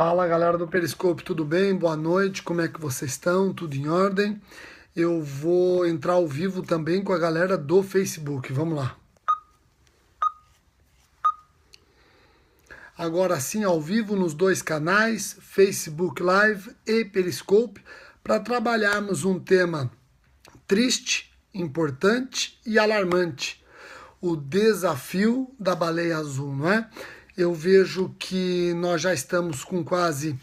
Fala galera do Periscope, tudo bem? Boa noite, como é que vocês estão? Tudo em ordem? Eu vou entrar ao vivo também com a galera do Facebook, vamos lá. Agora sim, ao vivo nos dois canais, Facebook Live e Periscope, para trabalharmos um tema triste, importante e alarmante. O desafio da baleia azul, não é? Eu vejo que nós já estamos com quase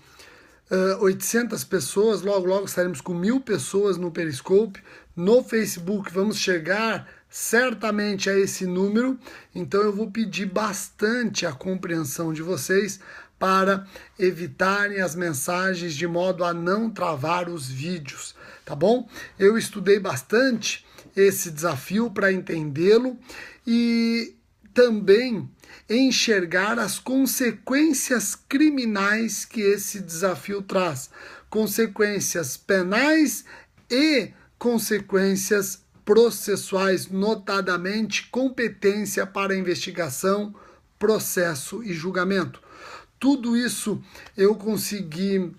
800 pessoas, logo estaremos com 1.000 pessoas no Periscope. No Facebook vamos chegar certamente a esse número, então eu vou pedir bastante a compreensão de vocês para evitarem as mensagens de modo a não travar os vídeos, tá bom? Eu estudei bastante esse desafio para entendê-lo e também enxergar as consequências criminais que esse desafio traz, consequências penais e consequências processuais, notadamente competência para investigação, processo e julgamento. Tudo isso eu consegui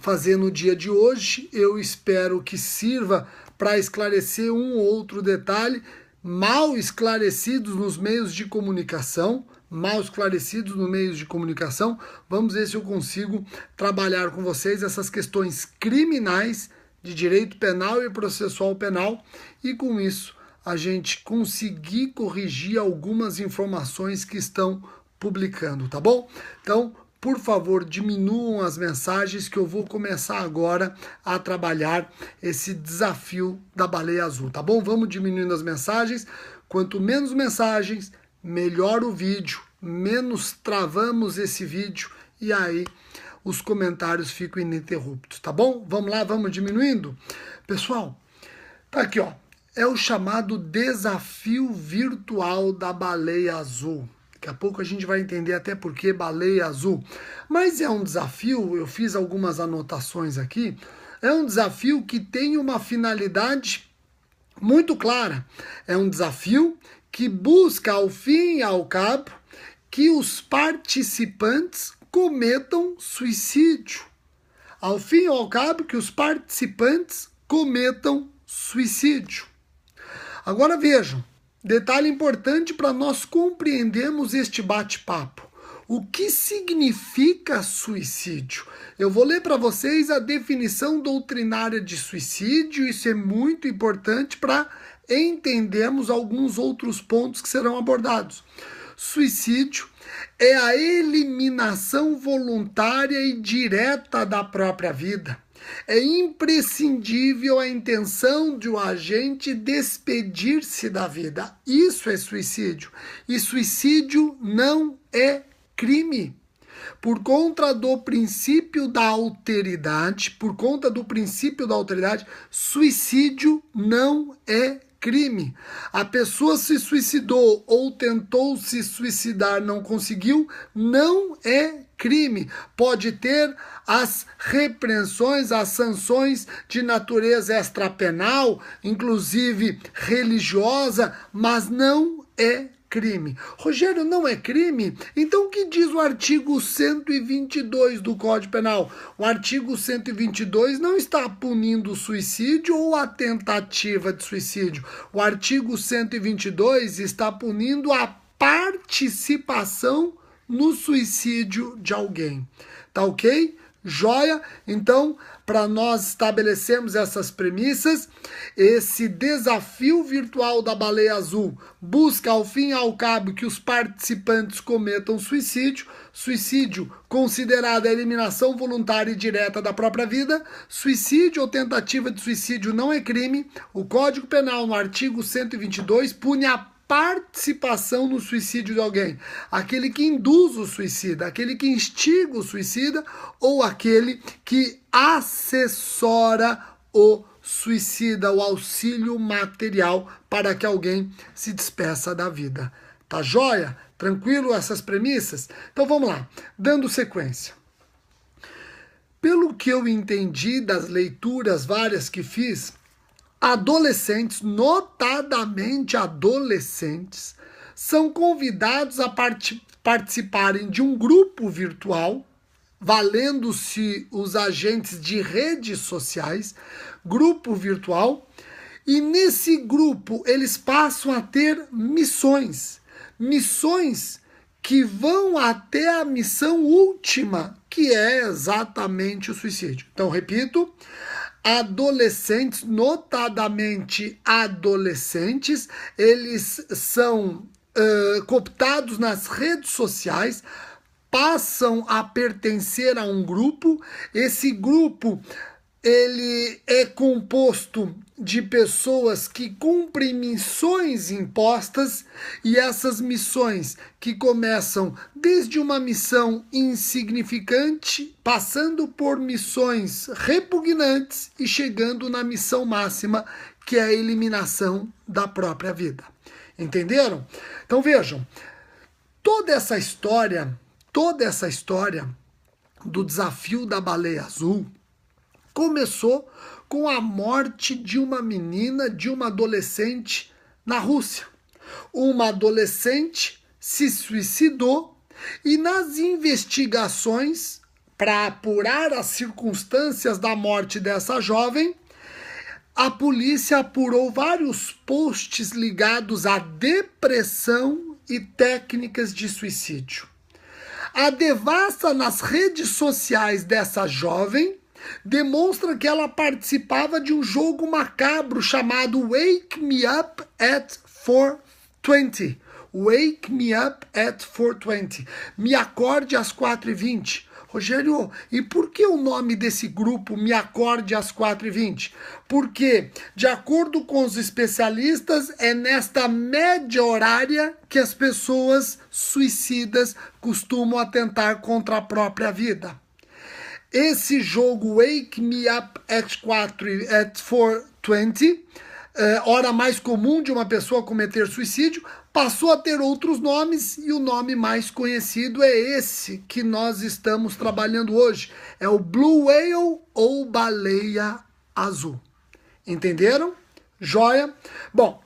fazer no dia de hoje. Eu espero que sirva para esclarecer um ou outro detalhe mal esclarecidos nos meios de comunicação, Vamos ver se eu consigo trabalhar com vocês essas questões criminais de direito penal e processual penal e com isso a gente conseguir corrigir algumas informações que estão publicando, tá bom? Então, por favor, diminuam as mensagens que eu vou começar agora a trabalhar esse desafio da baleia azul, tá bom? Vamos diminuindo as mensagens. Quanto menos mensagens, melhor o vídeo, menos travamos esse vídeo e aí os comentários ficam ininterruptos, tá bom? Vamos lá, vamos diminuindo? Pessoal, tá aqui, ó. É o chamado desafio virtual da baleia azul. Daqui a pouco a gente vai entender até por que baleia azul. Mas é um desafio, eu fiz algumas anotações aqui, é um desafio que tem uma finalidade muito clara. É um desafio que busca, ao fim e ao cabo, que os participantes cometam suicídio. Ao fim e ao cabo, que os participantes cometam suicídio. Agora vejam, detalhe importante para nós compreendermos este bate-papo. O que significa suicídio? Eu vou ler para vocês a definição doutrinária de suicídio, isso é muito importante para entendermos alguns outros pontos que serão abordados. Suicídio é a eliminação voluntária e direta da própria vida. É imprescindível a intenção de um agente despedir-se da vida. Isso é suicídio. E suicídio não é crime. Por conta do princípio da alteridade, suicídio não é crime. A pessoa se suicidou ou tentou se suicidar, não conseguiu, não é crime. Pode ter as repreensões, as sanções de natureza extrapenal, inclusive religiosa, mas não é crime. Rogério, não é crime? Então o que diz o artigo 122 do Código Penal? O artigo 122 não está punindo o suicídio ou a tentativa de suicídio. O artigo 122 está punindo a participação no suicídio de alguém. Tá ok? Joia? Então, para nós estabelecermos essas premissas, esse desafio virtual da baleia azul busca, ao fim e ao cabo, que os participantes cometam suicídio. Suicídio considerado a eliminação voluntária e direta da própria vida. Suicídio ou tentativa de suicídio não é crime. O Código Penal, no artigo 122, pune a participação no suicídio de alguém, aquele que induz o suicida, aquele que instiga o suicida ou aquele que assessora o suicida, o auxílio material para que alguém se despeça da vida. Tá joia? Tranquilo essas premissas? Então vamos lá, dando sequência. Pelo que eu entendi das leituras várias que fiz, adolescentes, notadamente adolescentes, são convidados a participarem de um grupo virtual valendo-se os agentes de redes sociais, grupo virtual, e nesse grupo eles passam a ter missões que vão até a missão última, que é exatamente o suicídio. Então, repito, adolescentes, notadamente adolescentes, eles são cooptados nas redes sociais, passam a pertencer a um grupo. Esse grupo ele é composto de pessoas que cumprem missões impostas, e essas missões que começam desde uma missão insignificante, passando por missões repugnantes e chegando na missão máxima, que é a eliminação da própria vida. Entenderam? Então vejam, toda essa história do desafio da baleia azul começou com a morte de uma menina, de uma adolescente na Rússia. Uma adolescente se suicidou e nas investigações para apurar as circunstâncias da morte dessa jovem, a polícia apurou vários posts ligados à depressão e técnicas de suicídio. A devassa nas redes sociais dessa jovem demonstra que ela participava de um jogo macabro chamado Wake Me Up at 4:20. Wake Me Up at 4:20. Me acorde às 4:20. Rogério, e por que o nome desse grupo Me Acorde às 4:20? Porque, de acordo com os especialistas, é nesta média horária que as pessoas suicidas costumam atentar contra a própria vida. Esse jogo Wake Me Up at 4:20, hora mais comum de uma pessoa cometer suicídio, passou a ter outros nomes, e o nome mais conhecido é esse que nós estamos trabalhando hoje. É o Blue Whale ou baleia azul. Entenderam? Joia? Bom,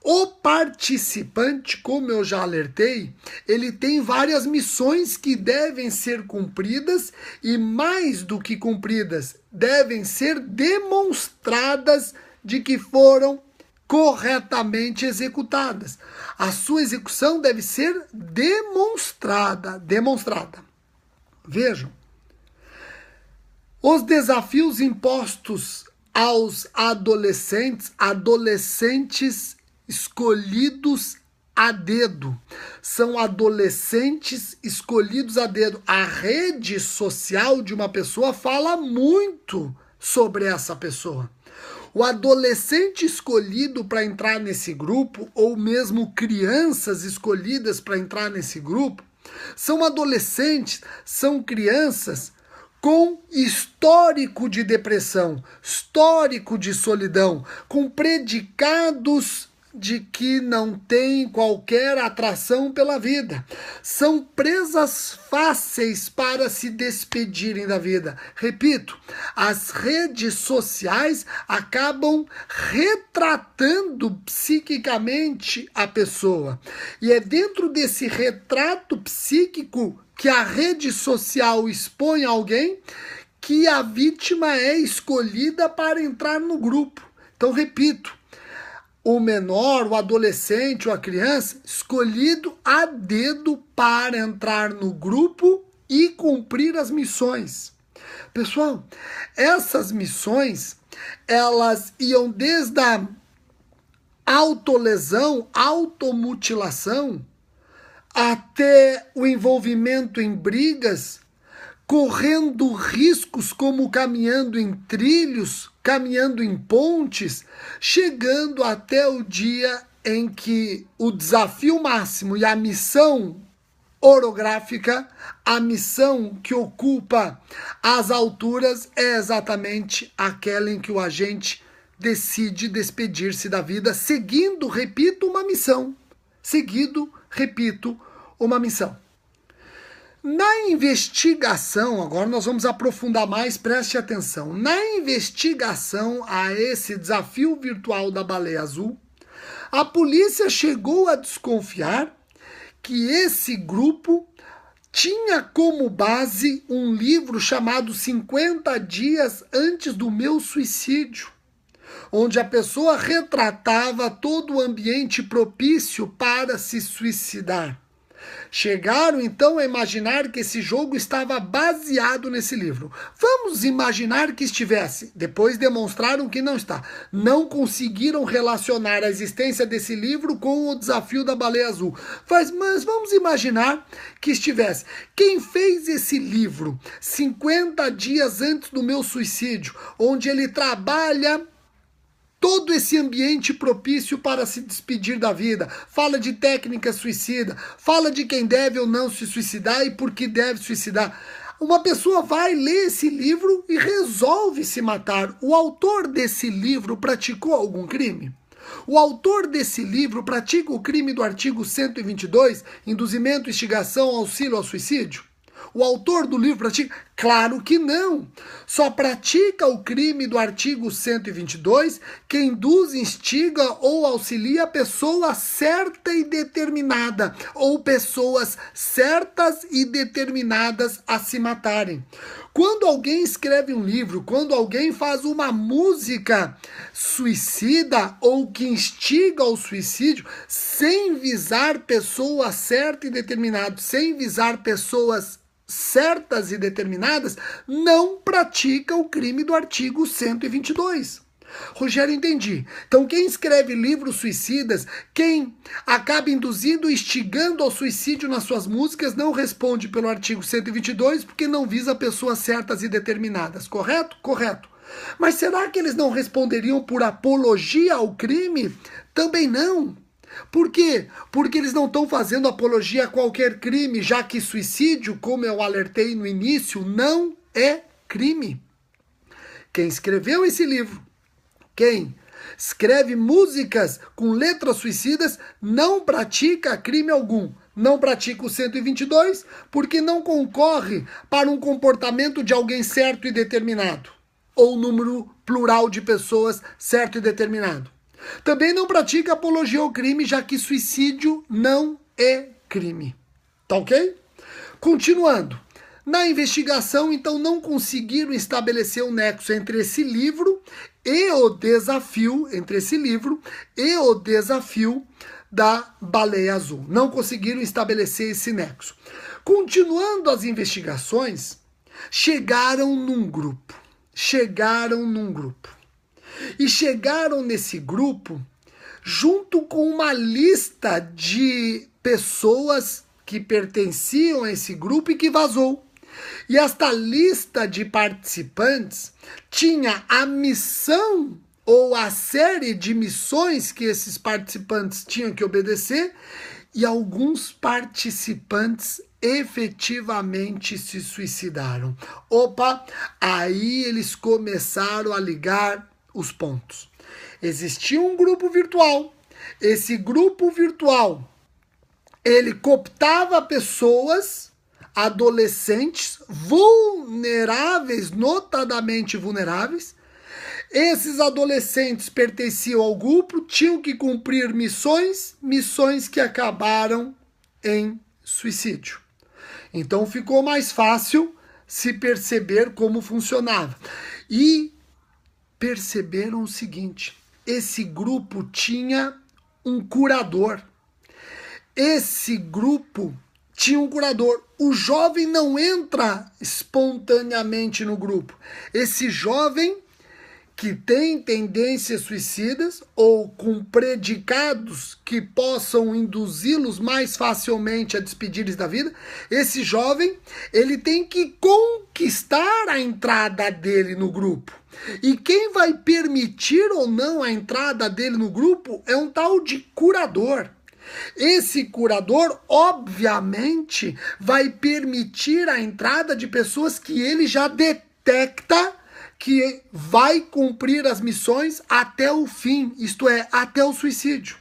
o participante, como eu já alertei, ele tem várias missões que devem ser cumpridas, e mais do que cumpridas, devem ser demonstradas de que foram corretamente executadas. A sua execução deve ser demonstrada. Vejam, os desafios impostos aos adolescentes escolhidos a dedo. São adolescentes escolhidos a dedo. A rede social de uma pessoa fala muito sobre essa pessoa. O adolescente escolhido para entrar nesse grupo, ou mesmo crianças escolhidas para entrar nesse grupo, são adolescentes, são crianças com histórico de depressão, histórico de solidão, com predicados de que não tem qualquer atração pela vida. São presas fáceis para se despedirem da vida. Repito, as redes sociais acabam retratando psiquicamente a pessoa. E é dentro desse retrato psíquico que a rede social expõe alguém que a vítima é escolhida para entrar no grupo. Então, repito, o menor, o adolescente ou a criança, escolhido a dedo para entrar no grupo e cumprir as missões. Pessoal, essas missões, elas iam desde a autolesão, automutilação, até o envolvimento em brigas, correndo riscos como caminhando em trilhos, caminhando em pontes, chegando até o dia em que o desafio máximo e a missão orográfica, a missão que ocupa as alturas, é exatamente aquela em que o agente decide despedir-se da vida, seguindo, repito, uma missão. Na investigação, agora nós vamos aprofundar mais, preste atenção. Na investigação a esse desafio virtual da baleia azul, a polícia chegou a desconfiar que esse grupo tinha como base um livro chamado 50 Dias Antes do Meu Suicídio, onde a pessoa retratava todo o ambiente propício para se suicidar. Chegaram então a imaginar que esse jogo estava baseado nesse livro. Vamos imaginar que estivesse. Depois demonstraram que não está. Não conseguiram relacionar a existência desse livro com o desafio da baleia azul. Mas vamos imaginar que estivesse. Quem fez esse livro, 50 dias antes do meu suicídio, onde ele trabalha todo esse ambiente propício para se despedir da vida, fala de técnica suicida, fala de quem deve ou não se suicidar e por que deve suicidar. Uma pessoa vai ler esse livro e resolve se matar. O autor desse livro praticou algum crime? O autor desse livro pratica o crime do artigo 122, induzimento, instigação, auxílio ao suicídio? O autor do livro pratica? Claro que não. Só pratica o crime do artigo 122 quem induz, instiga ou auxilia a pessoa certa e determinada, ou pessoas certas e determinadas a se matarem. Quando alguém escreve um livro, quando alguém faz uma música suicida ou que instiga ao suicídio, sem visar pessoa certa e determinada, sem visar pessoas certas e determinadas, não pratica o crime do artigo 122. Rogério, entendi. Então, quem escreve livros suicidas, quem acaba induzindo e instigando ao suicídio nas suas músicas, não responde pelo artigo 122 porque não visa pessoas certas e determinadas. Correto? Correto. Mas será que eles não responderiam por apologia ao crime? Também não. Por quê? Porque eles não estão fazendo apologia a qualquer crime, já que suicídio, como eu alertei no início, não é crime. Quem escreveu esse livro, quem escreve músicas com letras suicidas, não pratica crime algum. Não pratica o 122 porque não concorre para um comportamento de alguém certo e determinado, ou número plural de pessoas certo e determinado. Também não pratica apologia ao crime, já que suicídio não é crime. Tá ok? Continuando. Na investigação, então, não conseguiram estabelecer um nexo entre esse livro e o desafio, da baleia azul. Não conseguiram estabelecer esse nexo. Continuando as investigações, chegaram num grupo. E chegaram nesse grupo junto com uma lista de pessoas que pertenciam a esse grupo e que vazou. E esta lista de participantes tinha a missão ou a série de missões que esses participantes tinham que obedecer, e alguns participantes efetivamente se suicidaram. Opa, aí eles começaram a ligar os pontos. Existia um grupo virtual. Esse grupo virtual, ele cooptava pessoas, adolescentes, vulneráveis, notadamente vulneráveis. Esses adolescentes pertenciam ao grupo, tinham que cumprir missões que acabaram em suicídio. Então ficou mais fácil se perceber como funcionava. E perceberam o seguinte: esse grupo tinha um curador. Esse grupo tinha um curador. O jovem não entra espontaneamente no grupo. Esse jovem que tem tendências suicidas ou com predicados que possam induzi-los mais facilmente a despedir-se da vida, esse jovem, ele tem que conquistar a entrada dele no grupo. E quem vai permitir ou não a entrada dele no grupo é um tal de curador. Esse curador, obviamente, vai permitir a entrada de pessoas que ele já detecta que vai cumprir as missões até o fim, isto é, até o suicídio.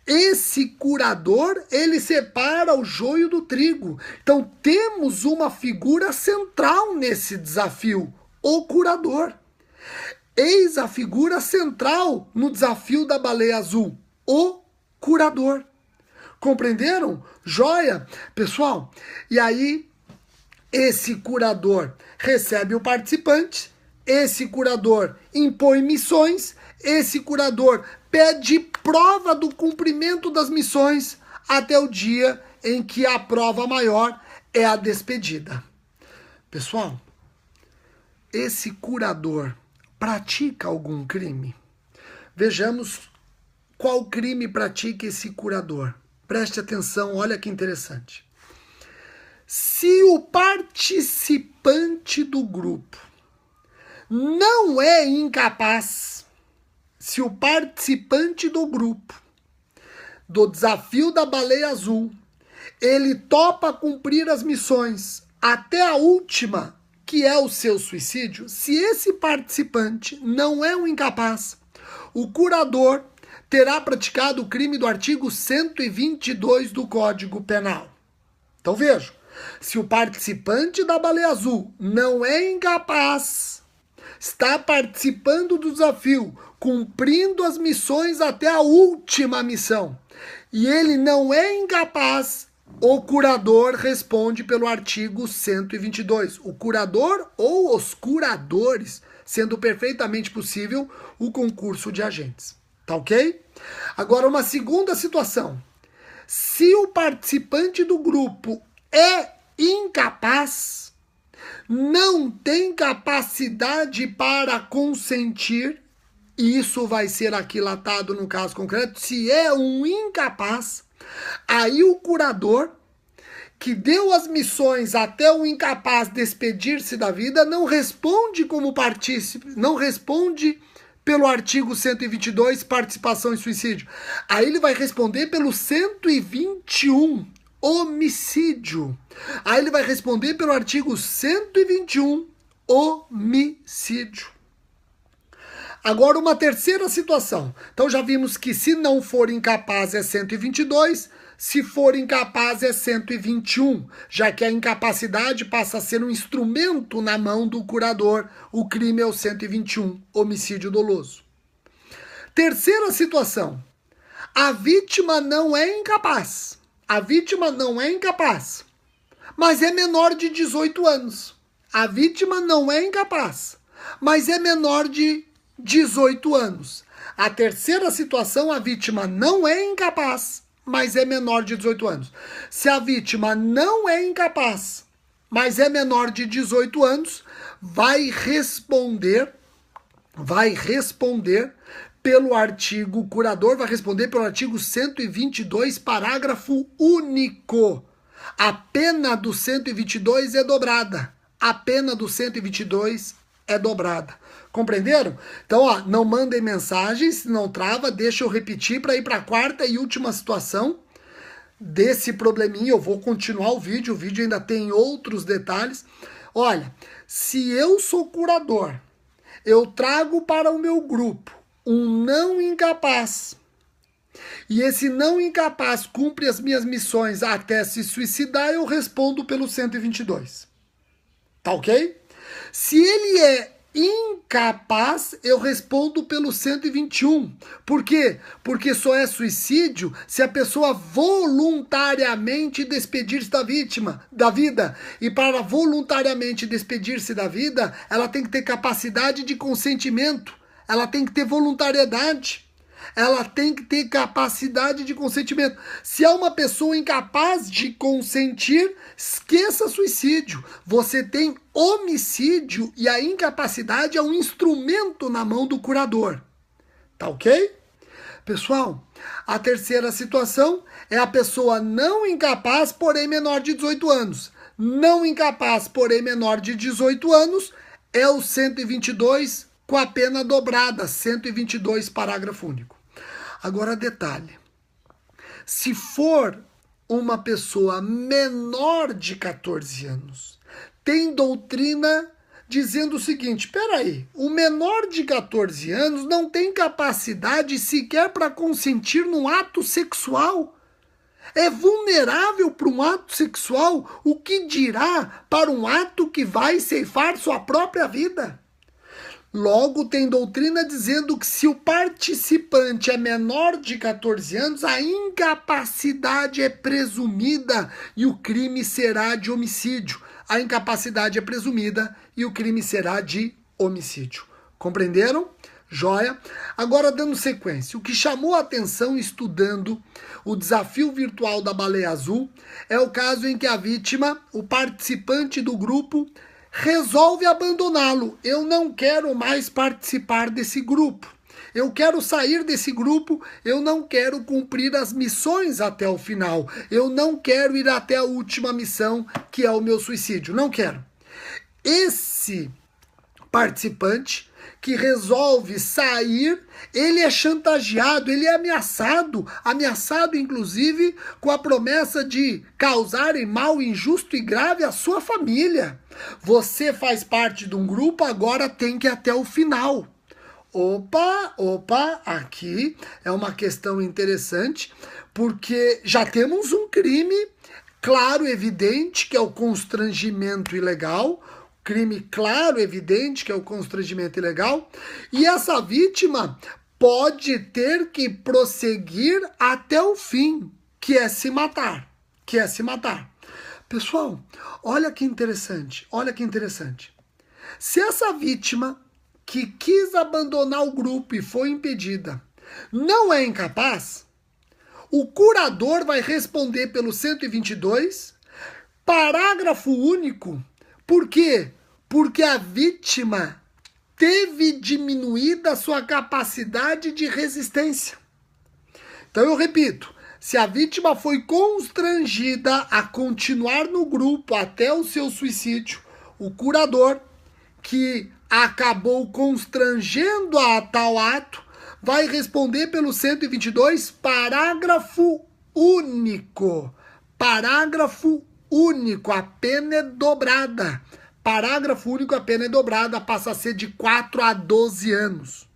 Esse curador, ele separa o joio do trigo. Então, temos uma figura central nesse desafio, o curador. Eis a figura central no desafio da baleia azul, o curador. Compreenderam? Joia? Pessoal, e aí esse curador recebe o participante, esse curador impõe missões, esse curador pede prova do cumprimento das missões até o dia em que a prova maior é a despedida. Pessoal, esse curador pratica algum crime? Vejamos qual crime pratica esse curador. Preste atenção, olha que interessante. Se o participante do grupo não é incapaz, se o participante do grupo do desafio da baleia azul, ele topa cumprir as missões até a última, que é o seu suicídio, se esse participante não é um incapaz, o curador terá praticado o crime do artigo 122 do Código Penal. Então vejam, se o participante da baleia azul não é incapaz, está participando do desafio, cumprindo as missões até a última missão, e ele não é incapaz, o curador responde pelo artigo 122. O curador ou os curadores, sendo perfeitamente possível o concurso de agentes. Tá ok? Agora, uma segunda situação. Se o participante do grupo é incapaz, não tem capacidade para consentir, e isso vai ser aquilatado no caso concreto, se é um incapaz, aí o curador, que deu as missões até o incapaz despedir-se da vida, não responde como partícipe, não responde pelo artigo 122, participação em suicídio. Aí ele vai responder pelo 121, homicídio. Aí ele vai responder pelo artigo 121, homicídio. Agora uma terceira situação. Então já vimos que se não for incapaz é 122, se for incapaz é 121, já que a incapacidade passa a ser um instrumento na mão do curador. O crime é o 121, homicídio doloso. Terceira situação. A vítima não é incapaz. A vítima não é incapaz, mas é menor de 18 anos. A vítima não é incapaz, mas é menor de 18 anos. A terceira situação, a vítima não é incapaz, mas é menor de 18 anos. Se a vítima não é incapaz, mas é menor de 18 anos, vai responder pelo artigo, o curador vai responder pelo artigo 122, parágrafo único. A pena do 122 é dobrada. A pena do 122 é dobrada. Compreenderam? Então, ó, não mandem mensagens, não trava, deixa eu repetir para ir para a quarta e última situação desse probleminha. Eu vou continuar o vídeo ainda tem outros detalhes. Olha, se eu sou curador, eu trago para o meu grupo um não incapaz, e esse não incapaz cumpre as minhas missões até se suicidar, eu respondo pelo 122. Tá ok? Se ele é incapaz, eu respondo pelo 121. Por quê? Porque só é suicídio se a pessoa voluntariamente despedir-se da vida. E para voluntariamente despedir-se da vida, ela tem que ter capacidade de consentimento. Ela tem que ter voluntariedade. Ela tem que ter capacidade de consentimento. Se é uma pessoa incapaz de consentir, esqueça suicídio. Você tem homicídio e a incapacidade é um instrumento na mão do curador. Tá ok? Pessoal, a terceira situação é a pessoa não incapaz, porém menor de 18 anos. Não incapaz, porém menor de 18 anos, é o 122 com a pena dobrada, 122, parágrafo único. Agora, detalhe. Se for uma pessoa menor de 14 anos, tem doutrina dizendo o seguinte, peraí, o menor de 14 anos não tem capacidade sequer para consentir num ato sexual. É vulnerável para um ato sexual, o que dirá para um ato que vai ceifar sua própria vida? Logo, tem doutrina dizendo que se o participante é menor de 14 anos, a incapacidade é presumida e o crime será de homicídio. A incapacidade é presumida e o crime será de homicídio. Compreenderam? Joia? Agora, dando sequência, o que chamou a atenção estudando o desafio virtual da Baleia Azul é o caso em que a vítima, o participante do grupo, resolve abandoná-lo. Eu não quero mais participar desse grupo. Eu quero sair desse grupo, eu não quero cumprir as missões até o final. Eu não quero ir até a última missão, que é o meu suicídio. Não quero. Esse participante que resolve sair, ele é chantageado, ele é ameaçado inclusive com a promessa de causarem mal injusto e grave à sua família. Você faz parte de um grupo, agora tem que ir até o final. Opa, aqui é uma questão interessante, porque já temos um crime claro, evidente, que é o constrangimento ilegal, crime claro, evidente, que é o constrangimento ilegal, e essa vítima pode ter que prosseguir até o fim, que é se matar, Pessoal, olha que interessante. Se essa vítima que quis abandonar o grupo e foi impedida não é incapaz, o curador vai responder pelo 122, parágrafo único. Por quê? Porque a vítima teve diminuída a sua capacidade de resistência. Então eu repito, se a vítima foi constrangida a continuar no grupo até o seu suicídio, o curador, que acabou constrangendo-a a tal ato, vai responder pelo 122, parágrafo único. A pena é dobrada. Parágrafo único, a pena é dobrada, passa a ser de 4 a 12 anos.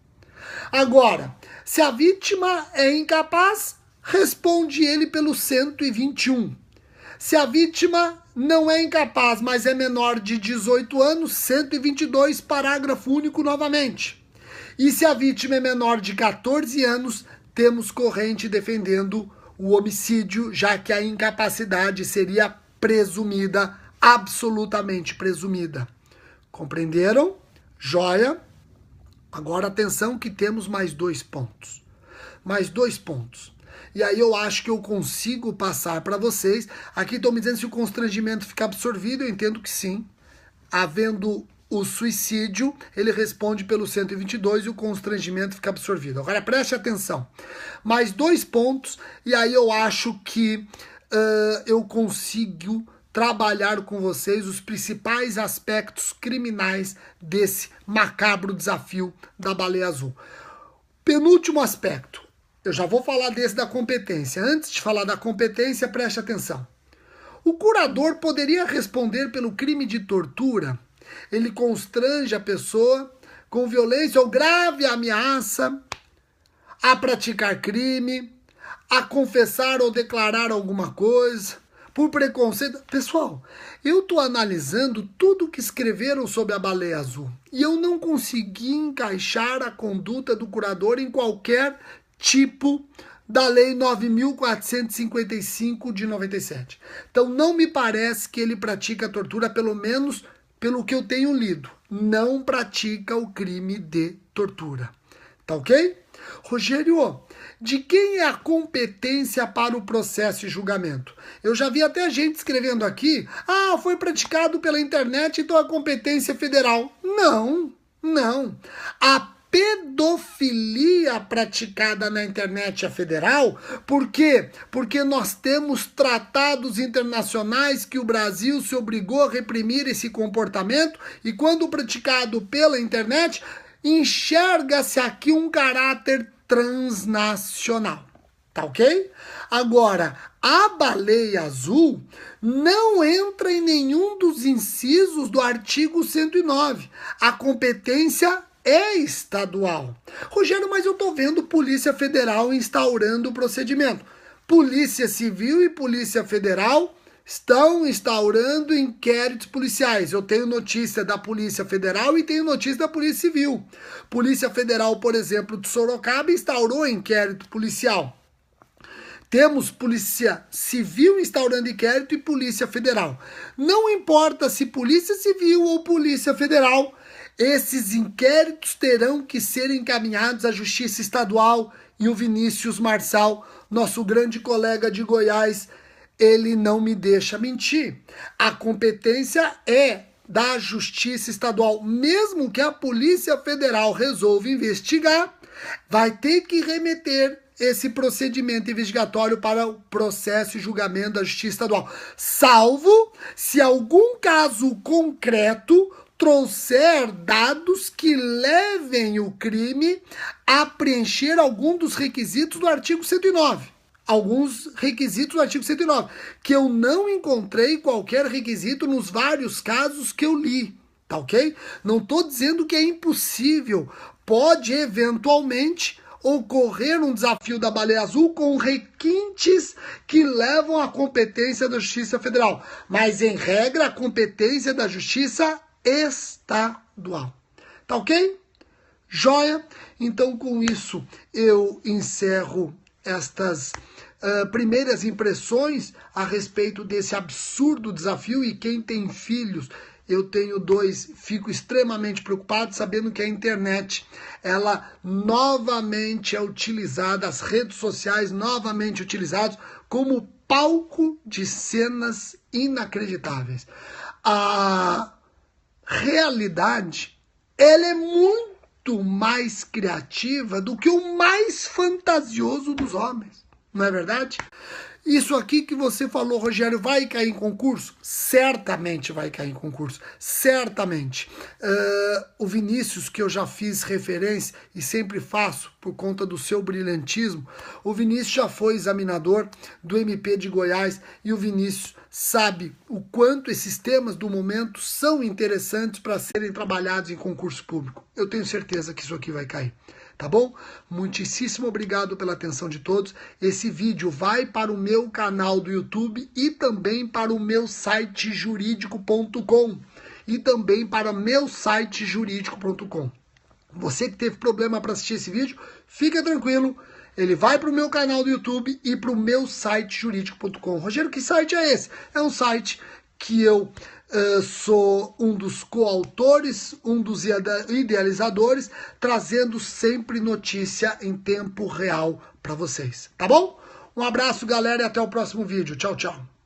Agora, se a vítima é incapaz, responde ele pelo 121. Se a vítima não é incapaz, mas é menor de 18 anos, 122, parágrafo único novamente. E se a vítima é menor de 14 anos, temos corrente defendendo o homicídio, já que a incapacidade seria presumida, absolutamente presumida. Compreenderam? Joia? Agora atenção que temos mais 2 pontos. E aí eu acho que eu consigo passar para vocês. Aqui estão me dizendo se o constrangimento fica absorvido, eu entendo que sim. Havendo o suicídio, ele responde pelo 122 e o constrangimento fica absorvido. Agora preste atenção. Mais 2 pontos e aí eu acho que eu consigo trabalhar com vocês os principais aspectos criminais desse macabro desafio da Baleia Azul. Penúltimo aspecto. Eu já vou falar desse da competência. Antes de falar da competência, preste atenção. O curador poderia responder pelo crime de tortura. Ele constrange a pessoa com violência ou grave ameaça a praticar crime, a confessar ou declarar alguma coisa, por preconceito. Pessoal, eu estou analisando tudo que escreveram sobre a Baleia Azul e eu não consegui encaixar a conduta do curador em qualquer tipo da Lei 9.455 de 97. Então não me parece que ele pratica tortura, pelo menos pelo que eu tenho lido. Não pratica o crime de tortura. Tá ok? Rogério, de quem é a competência para o processo e julgamento? Eu já vi até gente escrevendo aqui, foi praticado pela internet, então a competência é federal. Não. A pedofilia praticada na internet é federal. Por quê? Porque nós temos tratados internacionais que o Brasil se obrigou a reprimir esse comportamento e quando praticado pela internet, enxerga-se aqui um caráter transnacional. Tá ok? Agora, a Baleia Azul não entra em nenhum dos incisos do artigo 109. A competência é estadual. Rogério, mas eu estou vendo Polícia Federal instaurando o procedimento. Polícia Civil e Polícia Federal estão instaurando inquéritos policiais. Eu tenho notícia da Polícia Federal e tenho notícia da Polícia Civil. Polícia Federal, por exemplo, de Sorocaba, instaurou inquérito policial. Temos Polícia Civil instaurando inquérito e Polícia Federal. Não importa se Polícia Civil ou Polícia Federal, esses inquéritos terão que ser encaminhados à Justiça Estadual, e o Vinícius Marçal, nosso grande colega de Goiás, ele não me deixa mentir. A competência é da Justiça Estadual. Mesmo que a Polícia Federal resolva investigar, vai ter que remeter esse procedimento investigatório para o processo e julgamento da Justiça Estadual. Salvo se algum caso concreto trouxer dados que levem o crime a preencher algum dos requisitos do artigo 109. Alguns requisitos do artigo 109, que eu não encontrei qualquer requisito nos vários casos que eu li, tá ok? Não estou dizendo que é impossível, pode eventualmente ocorrer um desafio da Baleia Azul com requintes que levam à competência da Justiça Federal, mas em regra a competência da Justiça Estadual, tá ok? Joia? Então com isso eu encerro estas primeiras impressões a respeito desse absurdo desafio. E quem tem filhos, eu tenho 2, fico extremamente preocupado sabendo que a internet, ela novamente é utilizada, as redes sociais novamente utilizadas como palco de cenas inacreditáveis. A realidade, ela é muito mais criativa do que o mais fantasioso dos homens. Não é verdade? Isso aqui que você falou, Rogério, vai cair em concurso? Certamente vai cair em concurso, certamente. O Vinícius, que eu já fiz referência e sempre faço por conta do seu brilhantismo, o Vinícius já foi examinador do MP de Goiás e o Vinícius sabe o quanto esses temas do momento são interessantes para serem trabalhados em concurso público. Eu tenho certeza que isso aqui vai cair. Tá bom? Muitíssimo obrigado pela atenção de todos. Esse vídeo vai para o meu canal do YouTube e também para o meu site jurídico.com e também para meu site jurídico.com. Você que teve problema para assistir esse vídeo, fica tranquilo. Ele vai para o meu canal do YouTube e para o meu site jurídico.com. Rogério, que site é esse? É um site que eu sou um dos coautores, um dos idealizadores, trazendo sempre notícia em tempo real para vocês, tá bom? Um abraço, galera, e até o próximo vídeo. Tchau, tchau.